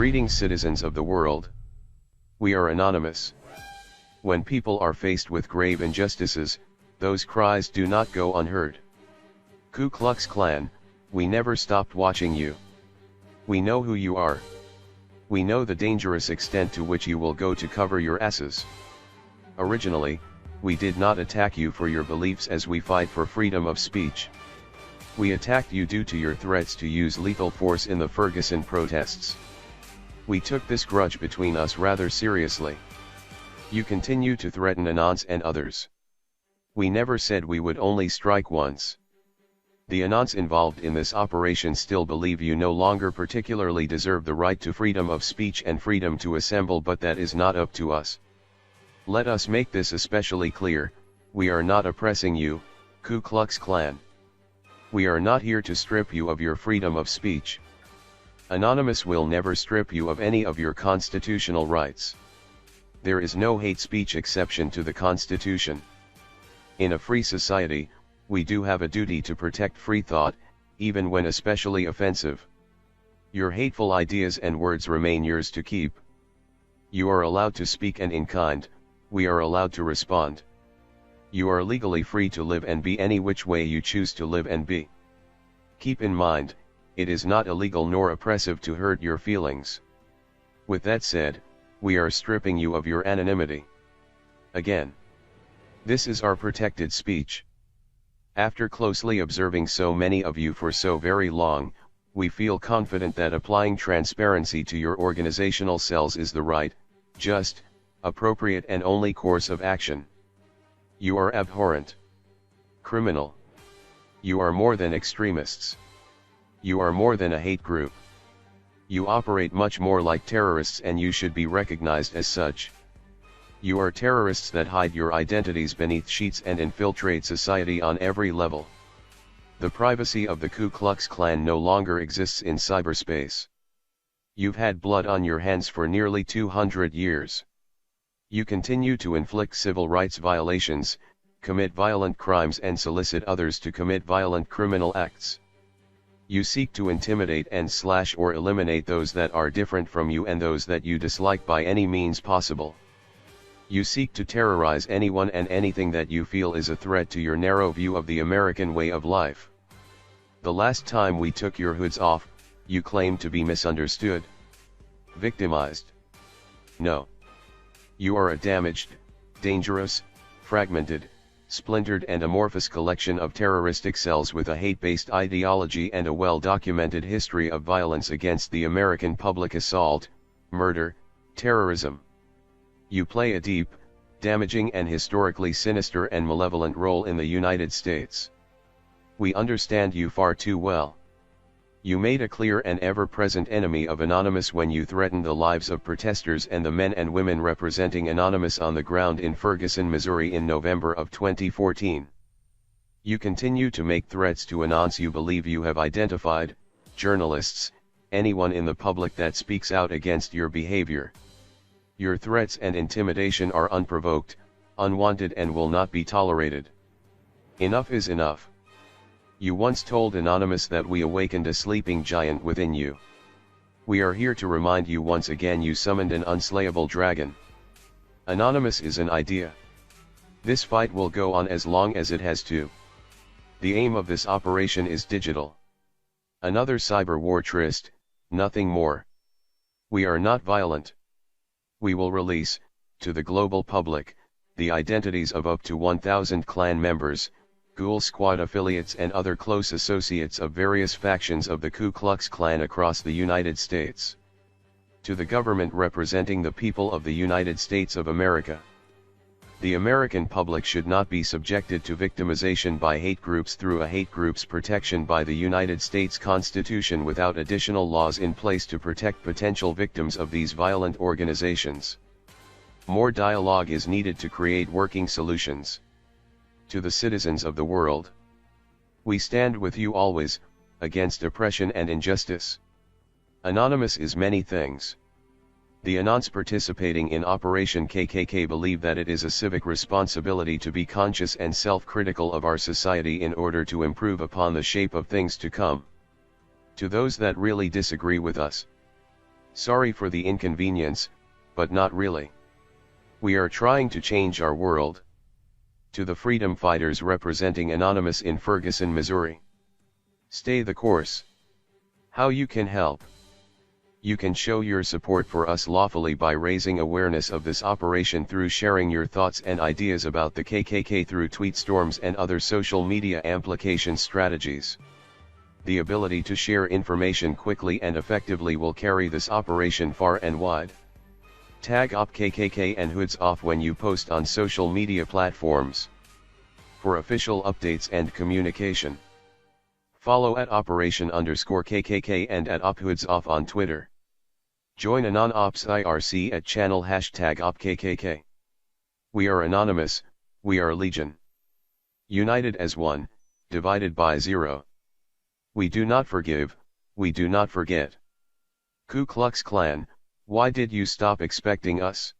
Greetings, citizens of the world. We are anonymous. When people are faced with grave injustices, those cries do not go unheard. Ku Klux Klan, we never stopped watching you. We know who you are. We know the dangerous extent to which you will go to cover your asses. Originally, we did not attack you for your beliefs as we fight for freedom of speech. We attacked you due to your threats to use lethal force in the Ferguson protests. We took this grudge between us rather seriously. You continue to threaten Anons and others. We never said we would only strike once. The Anons involved in this operation still believe you no longer particularly deserve the right to freedom of speech and freedom to assemble, but that is not up to us. Let us make this especially clear, we are not oppressing you, Ku Klux Klan. We are not here to strip you of your freedom of speech. Anonymous will never strip you of any of your constitutional rights. There is no hate speech exception to the Constitution. In a free society, we do have a duty to protect free thought, even when especially offensive. Your hateful ideas and words remain yours to keep. You are allowed to speak, and in kind, we are allowed to respond. You are legally free to live and be any which way you choose to live and be. Keep in mind, it is not illegal nor oppressive to hurt your feelings. With that said, we are stripping you of your anonymity. Again, this is our protected speech. After closely observing so many of you for so very long, we feel confident that applying transparency to your organizational cells is the right, just, appropriate and only course of action. You are abhorrent. Criminal. You are more than extremists. You are more than a hate group. You operate much more like terrorists, and you should be recognized as such. You are terrorists that hide your identities beneath sheets and infiltrate society on every level. The privacy of the Ku Klux Klan no longer exists in cyberspace. You've had blood on your hands for nearly 200 years. You continue to inflict civil rights violations, commit violent crimes and solicit others to commit violent criminal acts. You seek to intimidate and slash or eliminate those that are different from you and those that you dislike by any means possible. You seek to terrorize anyone and anything that you feel is a threat to your narrow view of the American way of life. The last time we took your hoods off, you claimed to be misunderstood, victimized. No. You are a damaged, dangerous, fragmented, splintered and amorphous collection of terroristic cells with a hate-based ideology and a well-documented history of violence against the American public: assault, murder, terrorism. You play a deep, damaging and historically sinister and malevolent role in the United States. We understand you far too well. You made a clear and ever-present enemy of Anonymous when you threatened the lives of protesters and the men and women representing Anonymous on the ground in Ferguson, Missouri in November of 2014. You continue to make threats to Anons you believe you have identified, journalists, anyone in the public that speaks out against your behavior. Your threats and intimidation are unprovoked, unwanted and will not be tolerated. Enough is enough. You once told Anonymous that we awakened a sleeping giant within you. We are here to remind you once again you summoned an unslayable dragon. Anonymous is an idea. This fight will go on as long as it has to. The aim of this operation is digital. Another cyber war tryst, nothing more. We are not violent. We will release, to the global public, the identities of up to 1,000 clan members, Ghoul Squad affiliates and other close associates of various factions of the Ku Klux Klan across the United States. To the government representing the people of the United States of America. The American public should not be subjected to victimization by hate groups through a hate groups protection by the United States Constitution without additional laws in place to protect potential victims of these violent organizations. More dialogue is needed to create working solutions. To the citizens of the world. We stand with you always, against oppression and injustice. Anonymous is many things. The Anons participating in Operation KKK believe that it is a civic responsibility to be conscious and self-critical of our society in order to improve upon the shape of things to come. To those that really disagree with us. Sorry for the inconvenience, but not really. We are trying to change our world. To the freedom fighters representing Anonymous in Ferguson, Missouri. Stay the course. How you can help? You can show your support for us lawfully by raising awareness of this operation through sharing your thoughts and ideas about the KKK through tweet storms and other social media amplification strategies. The ability to share information quickly and effectively will carry this operation far and wide. Tag Op KKK and hoods off when you post on social media platforms. For official updates and communication, follow at Operation_KKK and at OpHoodsOff on Twitter. Join Anon Ops IRC at channel #OpKKK. We are anonymous, we are legion. United as one, divided by zero. We do not forgive, we do not forget. Ku Klux Klan, why did you stop expecting us?